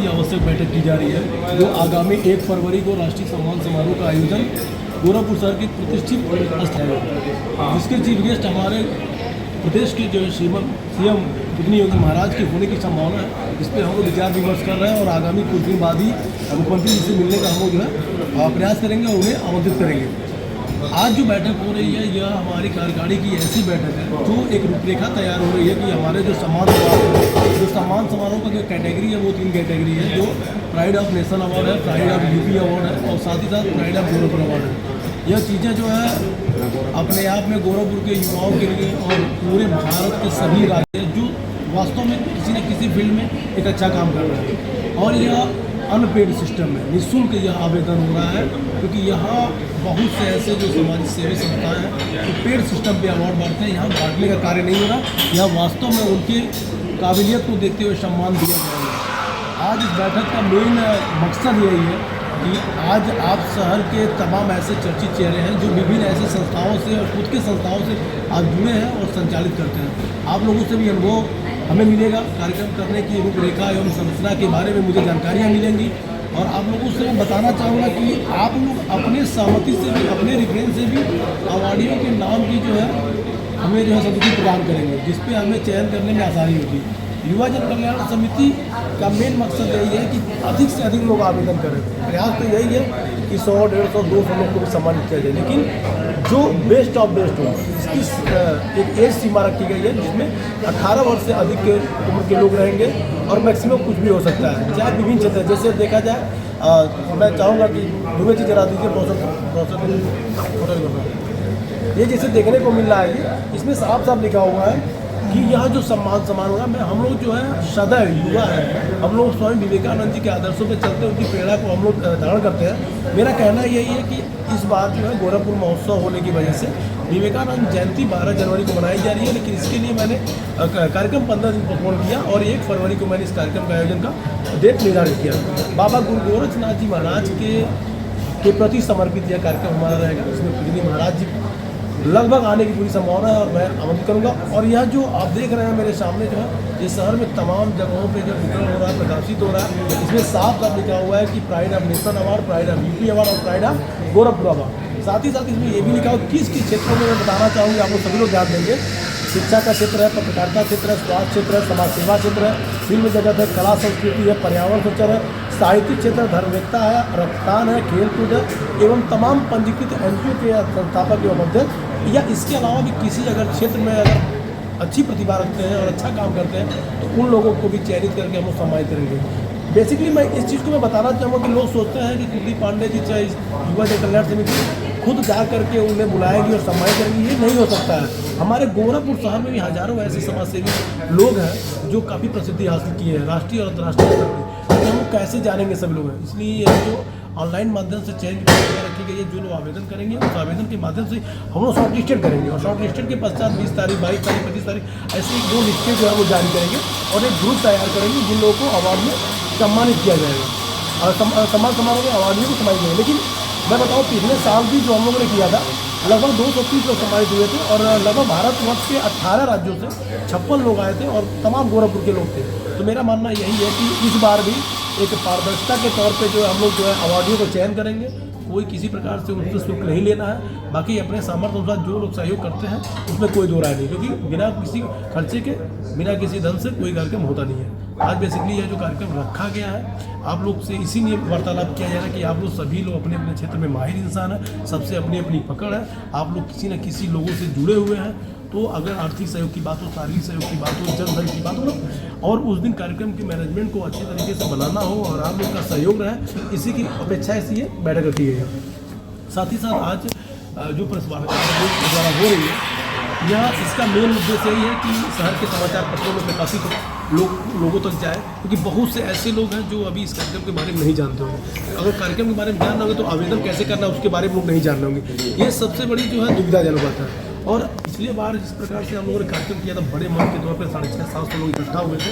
आवश्यक बैठक की जा रही है, जो आगामी 1 फरवरी को राष्ट्रीय सम्मान समारोह का आयोजन गोरखपुर शहर की प्रतिष्ठित स्थल है, जिसके चीफ गेस्ट हमारे प्रदेश के जो सीएम कितनी योगी महाराज के होने की संभावना है। इस पर हम लोग विचार विमर्श कर रहे हैं और आगामी कुछ दिन बाद ही मुख्यमंत्री जी से मिलने का हम लोग जो है प्रयास करेंगे और उन्हें आमंत्रित करेंगे। आज जो बैठक हो रही है यह हमारी कार्यकारिणी की ऐसी बैठक है जो एक रूपरेखा तैयार हो रही है कि हमारे जो सम्मान समारोह का जो कैटेगरी है वो 3 कैटेगरी है, जो प्राइड ऑफ नेशन अवार्ड है, प्राइड ऑफ यूपी अवार्ड है और साथ ही साथ प्राइड ऑफ गोरखपुर अवार्ड है। यह चीज़ें जो है अपने आप में गोरखपुर के युवाओं के लिए और पूरे भारत के सभी राज्य जो वास्तव में किसी न किसी फील्ड में एक अच्छा काम कर रहे हैं, और यह अनपेड सिस्टम है, निःशुल्क यह आवेदन हो रहा है, क्योंकि यहाँ बहुत से ऐसे जो समाज सेवी संस्थाएं हैं तो पेड सिस्टम पे अवार्ड बांटते हैं। यहाँ बांटने का कार्य नहीं हो रहा, यहाँ वास्तव में उनकी काबिलियत को देखते हुए सम्मान दिया जाएगा। आज इस बैठक का मेन मकसद यही है कि आज आप शहर के तमाम ऐसे चर्चित चेहरे हैं जो विभिन्न ऐसे संस्थाओं से और खुद के संस्थाओं से आज जुड़े हैं और संचालित करते हैं। आप लोगों से भी अनुभव हमें मिलेगा, कार्यक्रम करने की रूपरेखा एवं संरचना के बारे में मुझे जानकारियाँ मिलेंगी, और आप लोगों से मैं बताना चाहूँगा कि आप लोग अपने सहमति से भी, अपने रेफरेंस से भी अवार्डियों के नाम की जो है हमें जो है स्वीकृति प्रदान करेंगे, जिसपे हमें चयन करने में आसानी होगी। युवा जन कल्याण समिति का मेन मकसद यही है कि अधिक से अधिक लोग आवेदन करें। प्रयास तो यही है कि 100, 150, 200 लोग को भी सम्मानित किया जाए, लेकिन जो बेस्ट ऑफ बेस्ट हो इसकी एक एज सीमा रखी गई है, जिसमें 18 वर्ष से अधिक के उम्र के लोग रहेंगे और मैक्सिमम कुछ भी हो सकता है, चाहे विभिन्न क्षेत्र। जैसे देखा जाए मैं चाहूँगा कि दुबे जी जरा दीजिए ये जैसे देखने को मिल रहा है कि इसमें साफ साफ लिखा हुआ है कि यह जो सम्मान समारोह है, हम लोग जो है सदैव युवा है, हम लोग स्वामी विवेकानंद जी के आदर्शों पे चलते हैं, उनकी प्रेरणा को हम लोग धारण करते हैं। मेरा कहना यही है कि इस बार जो है गोरखपुर महोत्सव होने की वजह से विवेकानंद जयंती 12 जनवरी को मनाई जा रही है, लेकिन इसके लिए मैंने कार्यक्रम 15 दिन पोस्टपोन किया और 1 फरवरी को मैंने इस कार्यक्रम का आयोजन का डेट निर्धारित किया। बाबा गुरु गोरखनाथ जी महाराज के प्रति समर्पित यह कार्यक्रम हमारा रहेगा, इसमें पूजनीय महाराज जी लगभग आने की पूरी संभावना है और मैं आमंत्रित करूंगा। और यह जो आप देख रहे हैं मेरे सामने जो है ये शहर में तमाम जगहों पे जो वितरण हो रहा है, प्रकाशित हो रहा है, इसमें साफ साफ लिखा हुआ है कि pride of nation award, pride of UP award और प्राइड ऑफ गोरखपुर अवार्ड। साथ ही साथ इसमें ये भी लिखा हुआ किस किस क्षेत्रों में मैं बताना चाहूँगी, आप लोग सभी लोग ध्यान देंगे। शिक्षा का क्षेत्र है, पत्रकारिता क्षेत्र है, स्वास्थ्य क्षेत्र है, समाज सेवा क्षेत्र है, फिल्म जगत है, कला संस्कृति है, पर्यावरण संरक्षण है, साहित्यिक क्षेत्र, धर्मवेत्ता है, रक्तदान है, खेलकूद है एवं तमाम पंजीकृत एनजीओ के संस्थापक एवं अध्यक्ष, या इसके अलावा भी किसी अगर क्षेत्र में अगर अच्छी प्रतिभा रखते हैं और अच्छा काम करते हैं तो उन लोगों को भी चयनित करके हम लोग सम्मानित करेंगे। बेसिकली मैं इस चीज़ को मैं बताना चाहूँगा कि लोग सोचते हैं कि कुलदीप पांडे जी चाहे युवा जन कल्याण समिति खुद जा करके उन्हें बुलाएगी और सम्मानित करेंगी, ये नहीं हो सकता है। हमारे गोरखपुर शहर में भी हजारों ऐसे समाजसेवी लोग हैं जो काफ़ी प्रसिद्धि हासिल किए हैं राष्ट्रीय और अंतर्राष्ट्रीय स्तर पर, तो हम कैसे जानेंगे सभी लोग हैं। इसलिए जो ऑनलाइन माध्यम से चयन की प्रक्रिया रखी गई है, जो लोग आवेदन करेंगे उस आवेदन के माध्यम से हम लोग शॉर्ट लिस्टेड करेंगे और शॉर्ट लिस्टेड के पश्चात 20 तारीख, 22 तारीख, 25 तारीख ऐसे 2 लिस्टें जो है वो जारी करेंगे और एक ग्रुप तैयार करेंगे जिन लोगों को अवार्ड में सम्मानित किया जाएगा और सम्मान समारोह में अवार्डियों को सम्मानित जाएगा। लेकिन मैं बताऊँ पिछले साल भी जो हम लोगों ने किया था लगभग 230 लोग सम्मानित हुए थे और लगभग भारतवर्ष के 18 राज्यों से 56 लोग आए थे और तमाम गोरखपुर के लोग थे। तो मेरा मानना यही है कि इस बार भी एक पारदर्शिता के तौर पे जो हम लोग जो है अवार्डियों को चयन करेंगे, कोई किसी प्रकार से उनसे शुल्क नहीं लेना है। बाकी अपने सामर्थ्य अनुसार जो लोग सहयोग करते हैं उसमें कोई दो राय नहीं, क्योंकि बिना किसी खर्चे के, बिना किसी धन से कोई कार्यक्रम होता नहीं है। आज बेसिकली यह जो कार्यक्रम रखा गया है आप लोग से इसीलिए वार्तालाप किया जा रहा है कि आप लोग सभी लोग अपने अपने क्षेत्र में माहिर इंसान हैं, सबसे अपनी अपनी पकड़ है, आप लोग किसी न किसी लोगों से जुड़े हुए हैं। तो अगर आर्थिक सहयोग की बात हो, शारीरिक सहयोग की बात हो, जनधन की बात हो और उस दिन कार्यक्रम के मैनेजमेंट को अच्छे तरीके से बनाना हो और आप लोग का सहयोग रहे, इसी की अपेक्षा इसलिए बैठक रखी गई है। साथ ही साथ आज जो प्रेस वार्ता द्वारा हो रही है यह इसका मेन उद्देश्य यही है कि शहर के समाचार पत्रों में प्रकाशित लोगों तक जाए, क्योंकि बहुत से ऐसे लोग हैं जो अभी इस कार्यक्रम के बारे में नहीं जानते होंगे। अगर कार्यक्रम के बारे में जानना होगा तो आवेदन कैसे करना है उसके बारे में लोग नहीं जान रहे होंगे। ये सबसे बड़ी जो है दुविधाजनक बात है। और पिछली बार जिस प्रकार से हम लोगों ने कार्यक्रम किया था बड़े मन के तौर पर 650-700 लोग इकट्ठा हुए थे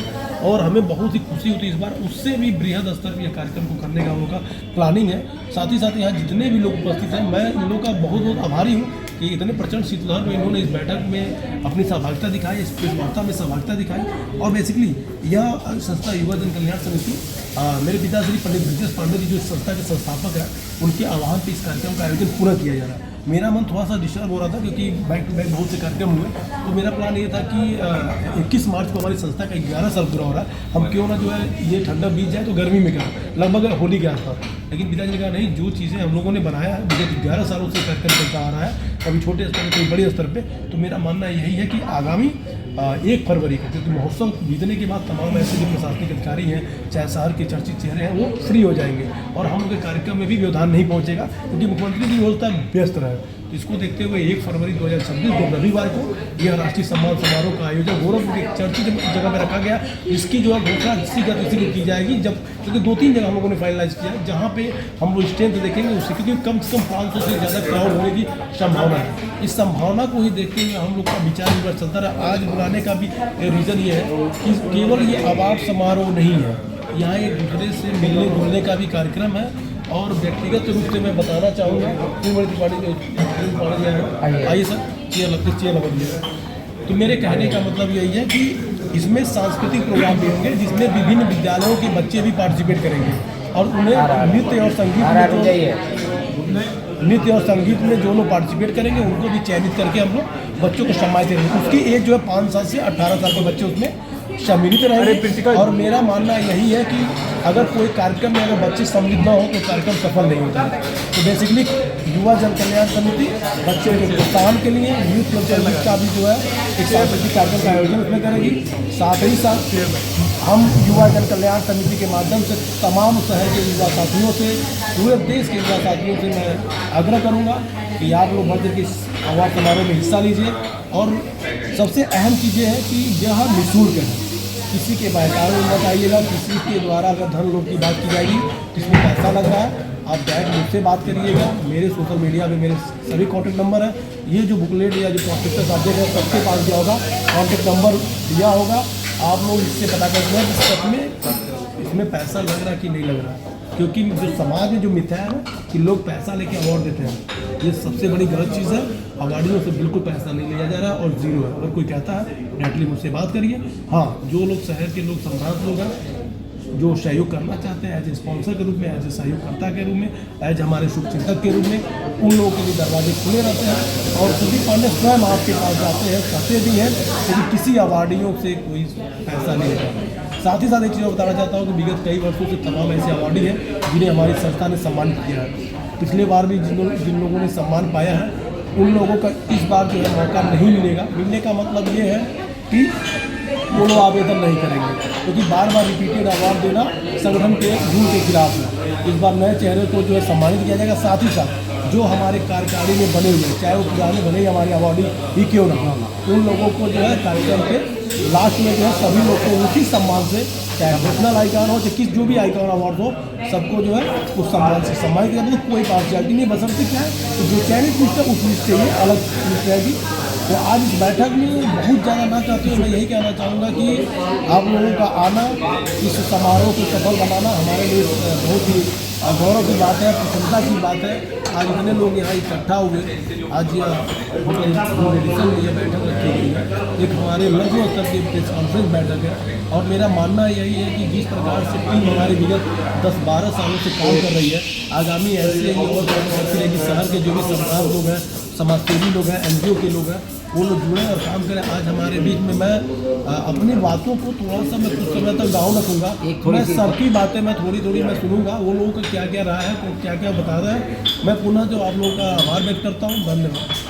और हमें बहुत ही खुशी हुई थी। इस बार उससे भी बृहद स्तर पर यह कार्यक्रम को करने का हम लोग का प्लानिंग है। साथ ही साथ यहाँ जितने भी लोग उपस्थित हैं मैं इन लोगों का बहुत बहुत आभारी हूँ कि इतने प्रचंड शीतलहर में इन्होंने इस बैठक में अपनी सहभागिता दिखाई, इस प्रेस वार्ता में सहभागिता दिखाई। और बेसिकली यह संस्था युवा जन कल्याण समिति मेरे पिताश्री पंडित ब्रजेश पांडे जी जो इस संस्था के संस्थापक हैं, उनके आह्वान पर इस कार्यक्रम का आयोजन पूरा किया जा रहा है। मेरा मन थोड़ा सा डिस्टर्ब हो रहा था क्योंकि बैक टू बैक बहुत से कार्यक्रम हुए, तो मेरा प्लान ये था कि 21 मार्च को हमारी संस्था का 11 साल पूरा हो रहा है, हम क्यों ना जो है ये ठंडा बीत जाए तो गर्मी में करें, लगभग होली के आसपास। लेकिन पिताजी ने कहा नहीं, जो चीज़ें हम लोगों ने बनाया है, विगत 11 सालों से कार्यक्रम चलता आ रहा है, कभी छोटे स्तर पर कभी बड़े स्तर पर, तो मेरा मानना यही है कि आगामी 1 फरवरी को, क्योंकि महोत्सव बीतने के बाद तमाम ऐसे जो प्रशासनिक अधिकारी हैं, चाहे शहर के चर्चित चेहरे हैं, वो फ्री हो जाएंगे और हम लोग के कार्यक्रम में भी व्यवधान नहीं पहुंचेगा, क्योंकि मुख्यमंत्री जी रोजता व्यस्त रहे। तो इसको देखते हुए 1 फरवरी 2026 को रविवार को यह राष्ट्रीय सम्मान समारोह का आयोजन गोरखपुर की चर्चित जगह में रखा गया। इसकी जो है घोषणा इसी को की जाएगी, जब क्योंकि 2-3 जगह हम लोगों ने फाइनलाइज किया, जहाँ पे हम लोग स्ट्रेंथ देखेंगे उससे, क्योंकि कम से कम 500 से ज़्यादा क्राउड होने की संभावना है। इस संभावना को ही देखते हुए हम लोग का विचार विमर्श चलता रहा। आज बुलाने का भी रीज़न ये है कि केवल ये अवार्ड समारोह नहीं है, यहाँ एक दूसरे से मिलने जुलने का भी कार्यक्रम है। और व्यक्तिगत रूप से मैं बताना चाहूँगा, आइए सर, चेयर लगा दीजिएगा। तो मेरे कहने का मतलब यही है कि इसमें सांस्कृतिक प्रोग्राम भी होंगे, जिसमें विभिन्न विद्यालयों के बच्चे भी पार्टिसिपेट करेंगे और उन्हें नृत्य और संगीत में जो लोग पार्टिसिपेट करेंगे उनको भी चयनित करके हम लोग बच्चों को सम्मानित करेंगे। उसकी एज जो है 5 साल से 18 साल के बच्चे उसमें सम्मिलित रहेंगे। और मेरा मानना यही है कि अगर कोई कार्यक्रम में अगर बच्चे सम्मिलित ना हो तो कार्यक्रम सफल नहीं होता है। तो बेसिकली युवा जन कल्याण समिति बच्चों के प्रोत्साहन के लिए यूथ संगीत का भी जो है एक सांस्कृतिक कार्यक्रम का आयोजन उसमें करेगी। साथ ही साथ हम युवा जन कल्याण समिति के माध्यम से तमाम शहर के युवा साथियों से, पूरे देश के युवा साथियों से मैं आग्रह करूँगा कि आप लोग बढ़ के इस अवार्ड समारोह में हिस्सा लीजिए। और सबसे अहम चीज़ ये है कि यह निःशुल्क है, किसी के बहकावे में बताइएगा, किसी के द्वारा अगर धन लोग की बात की जाएगी तो इसमें पैसा लग रहा है। आप डायरेक्ट मुझसे बात करिएगा, मेरे सोशल मीडिया पे मेरे सभी कॉन्टैक्ट नंबर है। ये जो बुकलेट या जो प्रॉस्पेक्टस आप देख रहे हैं सबके पास दिया होगा, कॉन्टैक्ट नंबर दिया होगा। आप लोग इससे पता कर लें कि सच में इसमें पैसा लग रहा है कि नहीं लग रहा है, क्योंकि जो समाज में जो मिथ्या है ना कि लोग पैसा लेके अवार्ड देते हैं, ये सबसे बड़ी गलत चीज़ है। अवार्डियों से बिल्कुल पैसा नहीं लिया जा रहा है और जीरो है। अगर कोई कहता है डायरेक्टली मुझसे बात करिए। हाँ, जो लोग शहर के लोग संभ्रांत लोग हैं जो सहयोग करना चाहते हैं एज ए स्पॉन्सर के रूप में, एज ए सहयोगकर्ता के रूप में, एज हमारे शुभचिंतक के रूप में, उन लोगों के लिए दरवाजे खुले रहते हैं। और सुदीप पांडे स्वयं आपके पास जाते हैं, कहते भी हैं, लेकिन किसी अवार्डियों से कोई पैसा नहीं लेता। साथ ही साथ एक चीज़ बताना चाहता हूँ कि विगत कई वर्षों से तमाम ऐसे अवार्डी हैं जिन्हें हमारी संस्था ने सम्मानित किया है। पिछले बार भी जिन लोगों ने सम्मान पाया है उन लोगों का इस बार जो है मौका नहीं मिलेगा। मिलने का मतलब ये है कि वो लोग आवेदन नहीं करेंगे, क्योंकि बार बार रिपीटेड अवार्ड देना संगठन के रूल के खिलाफ है। इस बार नए चेहरे को जो है सम्मानित किया जाएगा। साथ ही साथ जो हमारे कार्यकारी में बने हुए, चाहे वो पुराने भले ही हमारे अवार्डी ही क्यों ना, उन लोगों को जो है कार्यक्रम के लास्ट में जो है सभी लोग को उसी सम्मान से, चाहे नेशनल आइकॉन हो, चाहे किस जो भी आइकॉन अवार्ड हो, सबको जो है उस सम्मान से सम्मानित किया जाएगा। कोई पार्शियलिटी नहीं, बशर्ते क्या है तो जो चयनित लिस्ट है उस लिस्ट से ही अलग लिस्ट रहेगी। तो आज इस बैठक में बहुत ज़्यादा ना चाहते हुए मैं यही कहना चाहूँगा कि आप लोगों का आना, इस समारोह को सफल बनाना हमारे लिए बहुत ही गौरव की बात है, प्रसन्नता की बात है। आज इतने लोग यहाँ इकट्ठा हुए, आज एडिशन में यह बैठक रखी गई है, एक हमारे लघु स्तर की प्रेस कॉन्फ्रेंस बैठक है। और मेरा मानना यही है कि जिस प्रकार से टीम हमारी विगत 10-12 सालों से काम कर रही है, आगामी ऐसे ही और करती रहेगी। शहर के जो भी संस्थान लोग हैं, समाजसेवी लोग हैं, NGO के लोग हैं, वो लोग जुड़े और काम करें। आज हमारे बीच में मैं अपनी बातों को थोड़ा सा मैं कुछ समय तक डाउन रखूँगा, मैं सबकी बातें मैं थोड़ी मैं सुनूंगा, वो लोगों का क्या क्या रहा है, क्या क्या बता रहा है। मैं पुनः जो आप लोगों का आभार व्यक्त करता हूँ। धन्यवाद।